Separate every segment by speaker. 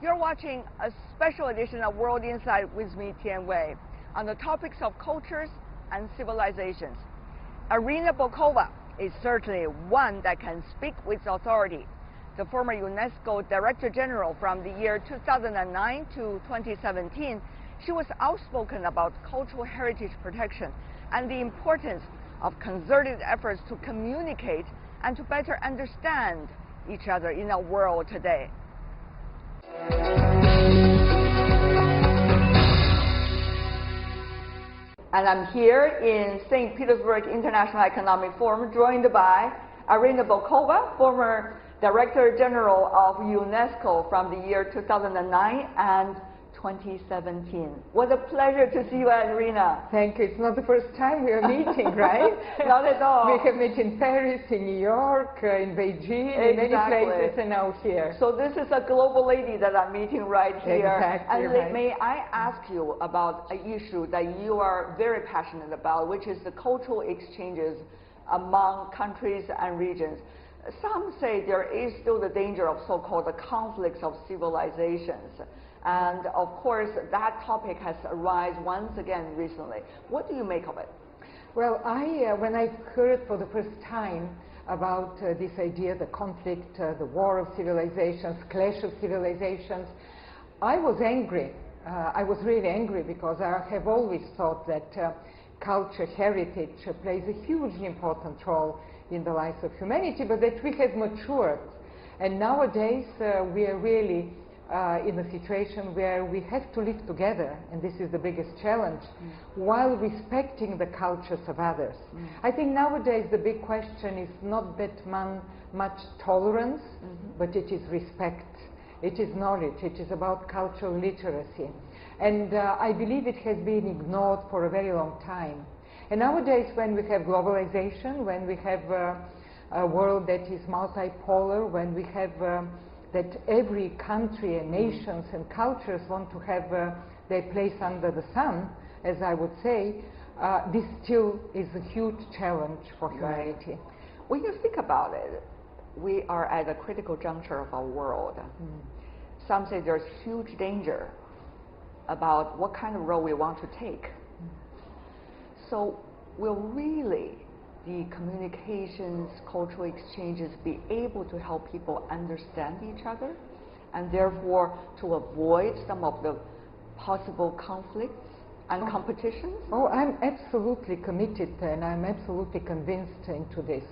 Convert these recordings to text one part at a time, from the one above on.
Speaker 1: You're watching a special edition of World Insight with me, Tian Wei, on the topics of cultures and civilizations. Irina Bokova is certainly one that can speak with authority. The former UNESCO Director General from the year 2009 to 2017, she was outspoken about cultural heritage protection and the importance of concerted efforts to communicate and to better understand each other in our world today. And I'm here in St. Petersburg International Economic Forum, joined by Irina Bokova, former Director General of UNESCO from the year 2009 and 2017. What a pleasure to see you, Irina.
Speaker 2: Thank you. It's not the first time we are meeting, right?
Speaker 1: Not at all.
Speaker 2: We have met in Paris, in New York, in Beijing, in many places, and now here.
Speaker 1: So this is a global lady that I'm meeting right here.
Speaker 2: Exactly.
Speaker 1: And
Speaker 2: right.
Speaker 1: May I ask you about an issue that you are very passionate about, which is the cultural exchanges among countries and regions. Some say there is still the danger of so-called conflicts of civilizations. And of course, that topic has arisen once again recently. What do you make of it?
Speaker 2: Well, when I heard for the first time about this idea, the conflict, the war of civilizations, clash of civilizations, I was angry. I was really angry because I have always thought that culture, heritage plays a hugely important role in the lives of humanity, but that we have matured. And nowadays, we are really in a situation where we have to live together, and this is the biggest challenge, while respecting the cultures of others. I think nowadays the big question is not that much tolerance, but it is respect. It is knowledge. It is about cultural literacy. And I believe it has been ignored for a very long time. And nowadays, when we have globalization, when we have a world that is multipolar, when we have that every country and nations and cultures want to have their place under the sun, as I would say, this still is a huge challenge for humanity.
Speaker 1: When you think about it, we are at a critical juncture of our world. Some say there's huge danger about what kind of role we want to take. So will really the communications, cultural exchanges be able to help people understand each other and therefore to avoid some of the possible conflicts and competitions?
Speaker 2: Oh, I'm absolutely committed and I'm absolutely convinced into this.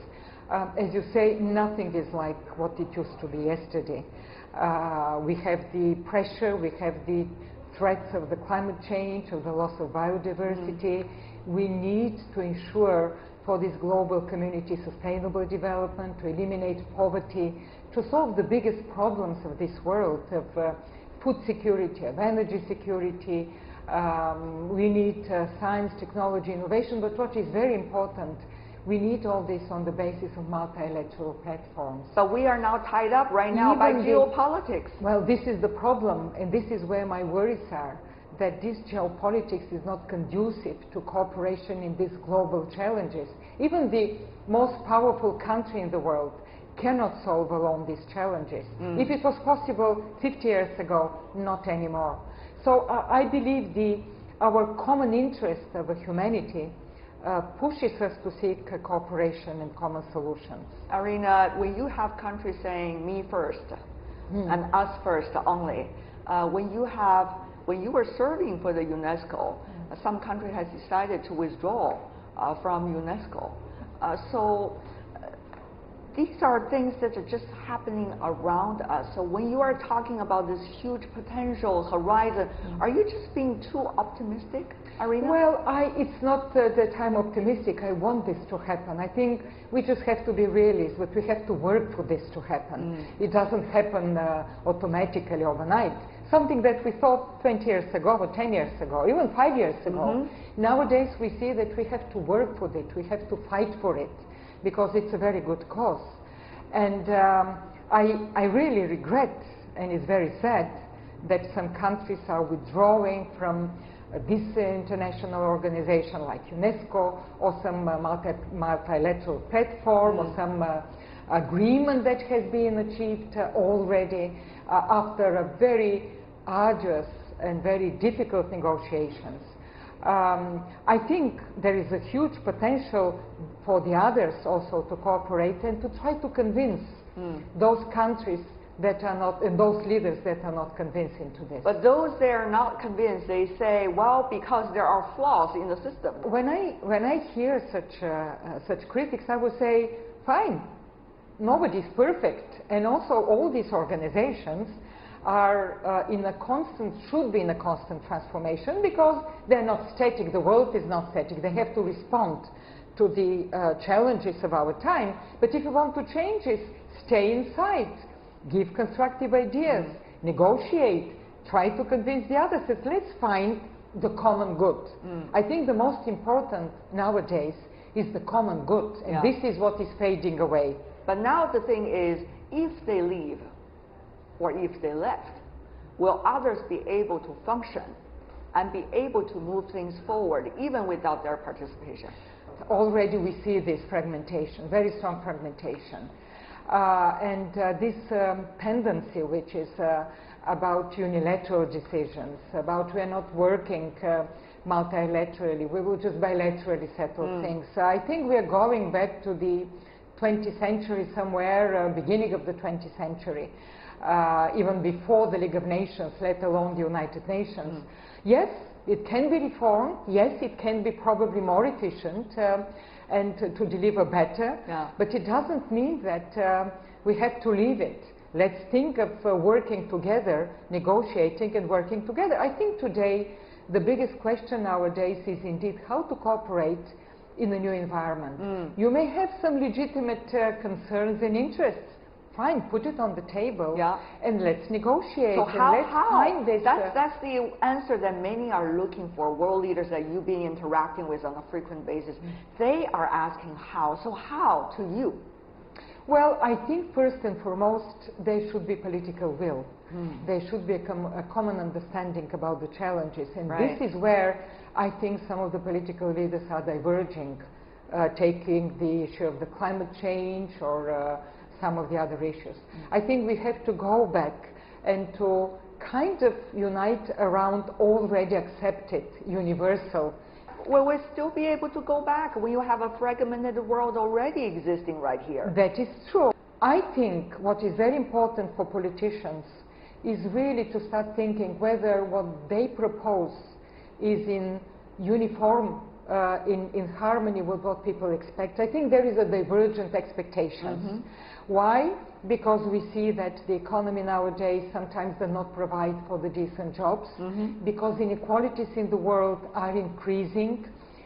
Speaker 2: As you say, nothing is like what it used to be yesterday. We have the pressure, we have the threats of the climate change, of the loss of biodiversity. We need to ensure for this global community sustainable development, to eliminate poverty, to solve the biggest problems of this world of food security, of energy security. We need science, technology, innovation, but what is very important, we need all this on the basis of multilateral platforms.
Speaker 1: But we are now tied up right now by geopolitics.
Speaker 2: Well, this is the problem, and this is where my worries are, that this geopolitics is not conducive to cooperation in these global challenges. Even the most powerful country in the world cannot solve alone these challenges. If it was possible 50 years ago, not anymore. So I believe our common interest of humanity pushes us to seek cooperation and common solutions.
Speaker 1: Irina, when you have countries saying me first and us first only, when you were serving for the UNESCO, some country has decided to withdraw from UNESCO. These are things that are just happening around us. So when you are talking about this huge potential horizon, are you just being too optimistic, Irina?
Speaker 2: Well, it's not that I'm optimistic. I want this to happen. I think we just have to be realists, but we have to work for this to happen. It doesn't happen automatically overnight. Something that we thought 20 years ago, or 10 years ago, even 5 years ago. Nowadays we see that we have to work for it, we have to fight for it, because it's a very good cause. And I really regret, and it's very sad, that some countries are withdrawing from this international organization like UNESCO, or some multilateral platform, or some agreement that has been achieved already after a very arduous and very difficult negotiations. I think there is a huge potential for the others also to cooperate and to try to convince those countries that are not, and those leaders that are not convinced into this.
Speaker 1: But those that are not convinced, they say, well, because there are flaws in the system.
Speaker 2: When I hear such critics, I would say, fine, nobody's perfect, and also all these organizations are should be in a constant transformation, because they're not static. The world is not static. They have to respond to the challenges of our time. But if you want to change it, stay inside, give constructive ideas, negotiate, try to convince the others that let's find the common good. I think the most important nowadays is the common good, and this is what is fading away.
Speaker 1: But now the thing is, if they leave, or if they left, will others be able to function and be able to move things forward even without their participation?
Speaker 2: Already we see this fragmentation, very strong fragmentation. This tendency, which is about unilateral decisions, about we are not working multilaterally, we will just bilaterally settle things. I think we are going back to the 20th century somewhere, beginning of the 20th century, even before the League of Nations, let alone the United Nations. Yes, it can be reformed. Yes, it can be probably more efficient and to deliver better. But it doesn't mean that we have to leave it. Let's think of working together, negotiating and working together. I think today the biggest question nowadays is indeed how to cooperate in a new environment. You may have some legitimate concerns and interests. Fine, put it on the table and let's negotiate.
Speaker 1: So
Speaker 2: let's find this.
Speaker 1: That's the answer that many are looking for. World leaders that you've been interacting with on a frequent basis, they are asking how. So how to you?
Speaker 2: Well, I think first and foremost there should be political will. There should be a common understanding about the challenges, and this is where I think some of the political leaders are diverging, taking the issue of the climate change or some of the other issues. I think we have to go back and to kind of unite around already accepted, universal.
Speaker 1: Will we still be able to go back when you have a fragmented world already existing right here?
Speaker 2: That is true. I think what is very important for politicians is really to start thinking whether what they propose is in uniform, in harmony with what people expect. I think there is a divergent expectations. Why? Because we see that the economy nowadays sometimes does not provide for the decent jobs, because inequalities in the world are increasing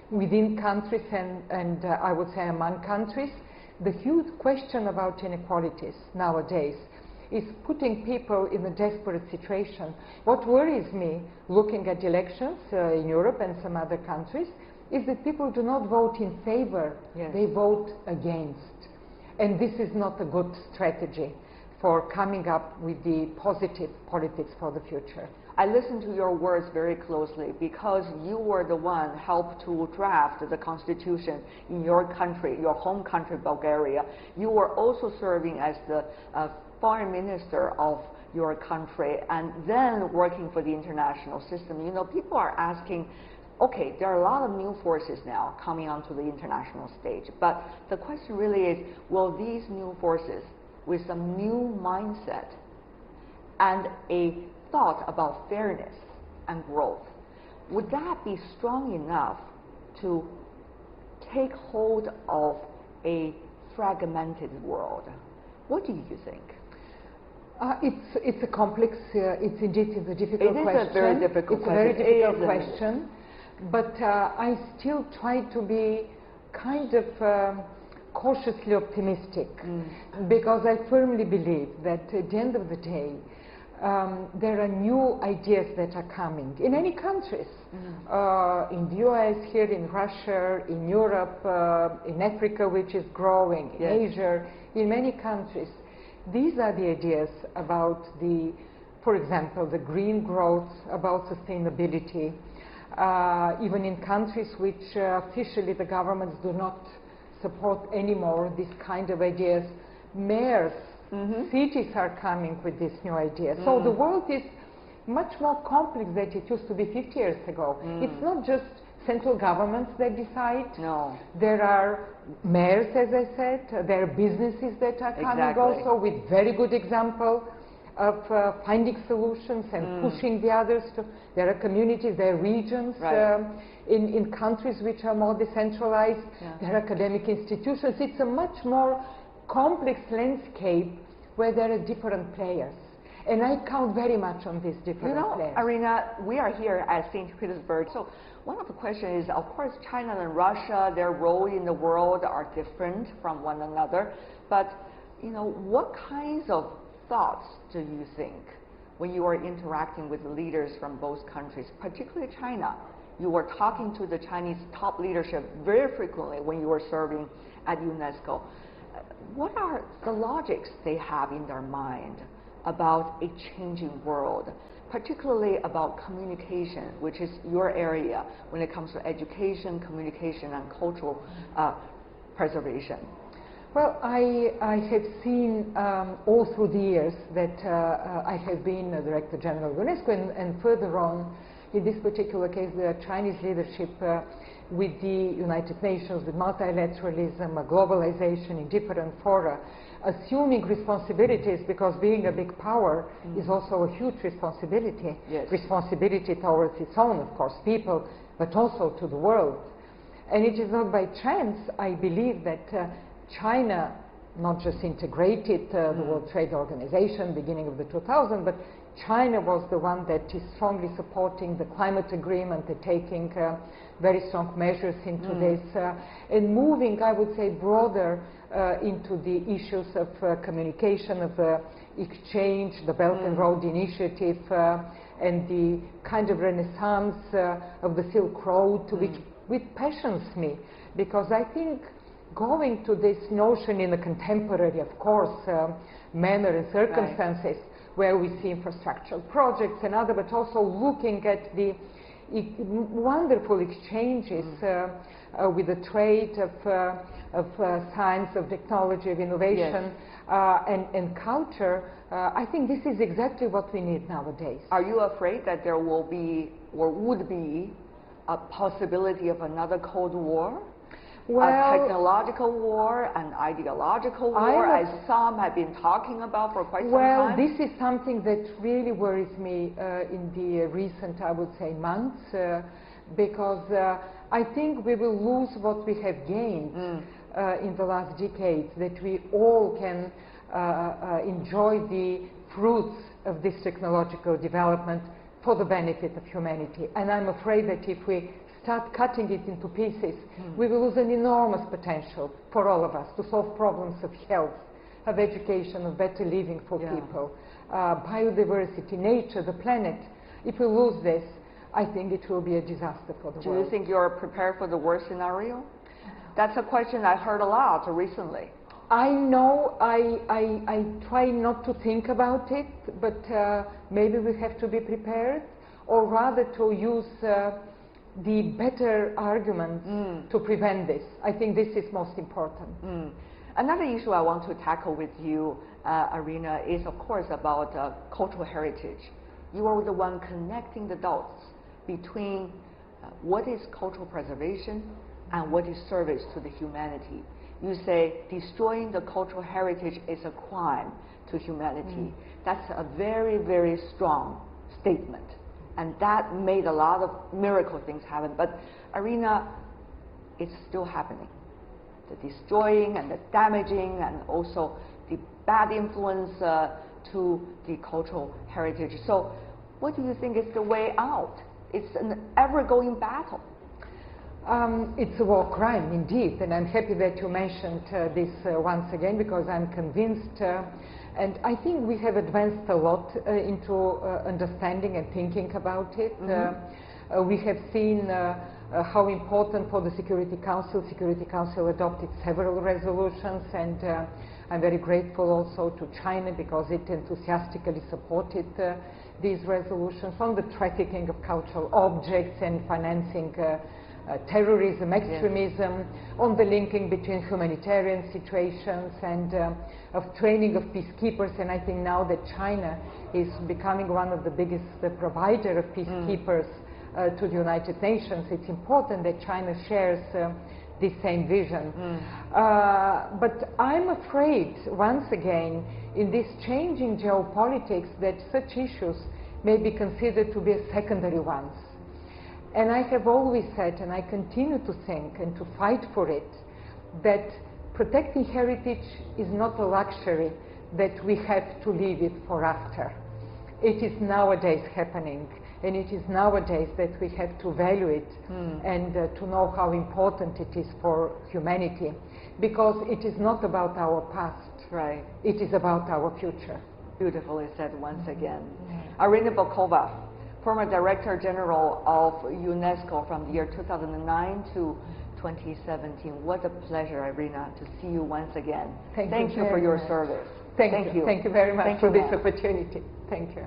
Speaker 2: within countries and I would say among countries. The huge question about inequalities nowadays is putting people in a desperate situation. What worries me, looking at elections in Europe and some other countries, is that people do not vote in favor, they vote against. And this is not a good strategy for coming up with the positive politics for the future.
Speaker 1: I listened to your words very closely because you were the one helped to draft the constitution in your country, your home country, Bulgaria. You were also serving as the foreign minister of your country and then working for the international system. You know, people are asking, okay, there are a lot of new forces now coming onto the international stage, but the question really is, will these new forces with some new mindset and a thought about fairness and growth, would that be strong enough to take hold of a fragmented world? What do you think?
Speaker 2: It's a complex, it's indeed a difficult question.
Speaker 1: It is a very difficult question.
Speaker 2: It's a very difficult question. But I still try to be kind of cautiously optimistic, because I firmly believe that at the end of the day, there are new ideas that are coming in many countries, in the US, here in Russia, in Europe, in Africa, which is growing, in Asia, in many countries. These are the ideas about the, for example, the green growth, about sustainability, even in countries which officially the governments do not support anymore these kind of ideas, mayors, cities are coming with this new idea. So the world is much more complex than it used to be 50 years ago. It's not just central governments that decide.
Speaker 1: No.
Speaker 2: There are mayors, as I said. There are businesses that are coming also with very good example of finding solutions and pushing the others to. There are communities, there are regions in countries which are more decentralized. There are academic institutions. It's a much more complex landscape where there are different players. And I count very much on these different players.
Speaker 1: Irina, we are here at St. Petersburg. So one of the questions is, of course, China and Russia, their role in the world are different from one another. But, what kinds of thoughts do you think when you are interacting with leaders from both countries, particularly China? You were talking to the Chinese top leadership very frequently when you were serving at UNESCO. What are the logics they have in their mind about a changing world, particularly about communication, which is your area when it comes to education, communication, and cultural preservation?
Speaker 2: Well, I have seen all through the years that I have been a Director General of UNESCO, and further on, in this particular case, the Chinese leadership with the United Nations, with multilateralism, globalization in different fora, assuming responsibilities, because being a big power is also a huge responsibility. Responsibility towards its own, of course, people, but also to the world. And it is not by chance, I believe, that China not just integrated the World Trade Organization beginning of the 2000s, but China was the one that is strongly supporting the climate agreement and taking very strong measures into this and moving, I would say, broader into the issues of communication, of exchange, the Belt and Road Initiative, and the kind of renaissance of the Silk Road, which passions me, because I think going to this notion in a contemporary, of course, manner and circumstances, where we see infrastructural projects and other, but also looking at the wonderful exchanges with the trade of science, of technology, of innovation, and culture. I think this is exactly what we need nowadays.
Speaker 1: Are you afraid that there will be, or would be, a possibility of another Cold War?
Speaker 2: Well,
Speaker 1: a technological war, an ideological war, as some have been talking about for quite some time?
Speaker 2: Well, this is something that really worries me in the recent, I would say, months, because I think we will lose what we have gained in the last decades, that we all can enjoy the fruits of this technological development for the benefit of humanity. And I'm afraid that if we start cutting it into pieces, we will lose an enormous potential for all of us to solve problems of health, of education, of better living for people, biodiversity, nature, the planet. If we lose this, I think it will be a disaster for the world.
Speaker 1: Do you think you're prepared for the worst scenario? That's a question I heard a lot recently.
Speaker 2: I know I try not to think about it, but maybe we have to be prepared, or rather to use the better arguments to prevent this. I think this is most important.
Speaker 1: Another issue I want to tackle with you, Irina, is of course about cultural heritage. You are the one connecting the dots between what is cultural preservation and what is service to the humanity. You say destroying the cultural heritage is a crime to humanity. That's a very, very strong statement. And that made a lot of miracle things happen. But Irina, it's still happening. The destroying and the damaging and also the bad influence to the cultural heritage. So what do you think is the way out? It's an ever-going battle.
Speaker 2: It's a war crime, indeed. And I'm happy that you mentioned this once again, because I'm convinced and I think we have advanced a lot into understanding and thinking about it. We have seen how important for the Security Council. Security Council adopted several resolutions, and I'm very grateful also to China, because it enthusiastically supported these resolutions on the trafficking of cultural objects and financing terrorism, extremism, on the linking between humanitarian situations and of training of peacekeepers. And I think now that China is becoming one of the biggest provider of peacekeepers to the United Nations, it's important that China shares this same vision. But I'm afraid, once again, in this changing geopolitics, that such issues may be considered to be secondary ones. And I have always said, and I continue to think and to fight for it, that protecting heritage is not a luxury that we have to leave it for after. It is nowadays happening, and it is nowadays that we have to value it and to know how important it is for humanity, because it is not about our past.
Speaker 1: Right.
Speaker 2: It is about our future.
Speaker 1: Beautifully said once again. Irina Bokova, former Director General of UNESCO from the year 2009 to 2017. What a pleasure, Irina, to see you once again. Thank you for your service.
Speaker 2: Thank you. Thank you very much for this opportunity. Thank you.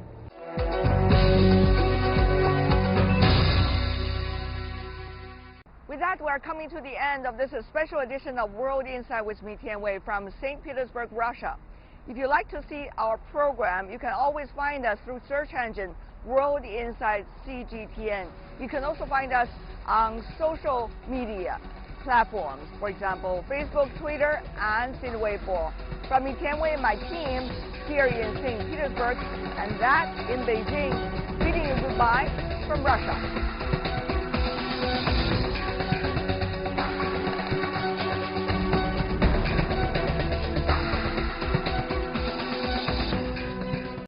Speaker 1: With that, we're coming to the end of this special edition of World Insight with me, Tian Wei, from St. Petersburg, Russia. If you'd like to see our program, you can always find us through search engine World Insight CGTN. You can also find us on social media platforms, for example, Facebook, Twitter, and Sina Weibo. From me, Tian Wei, and my team here in St. Petersburg, and that in Beijing, bidding you goodbye from Russia.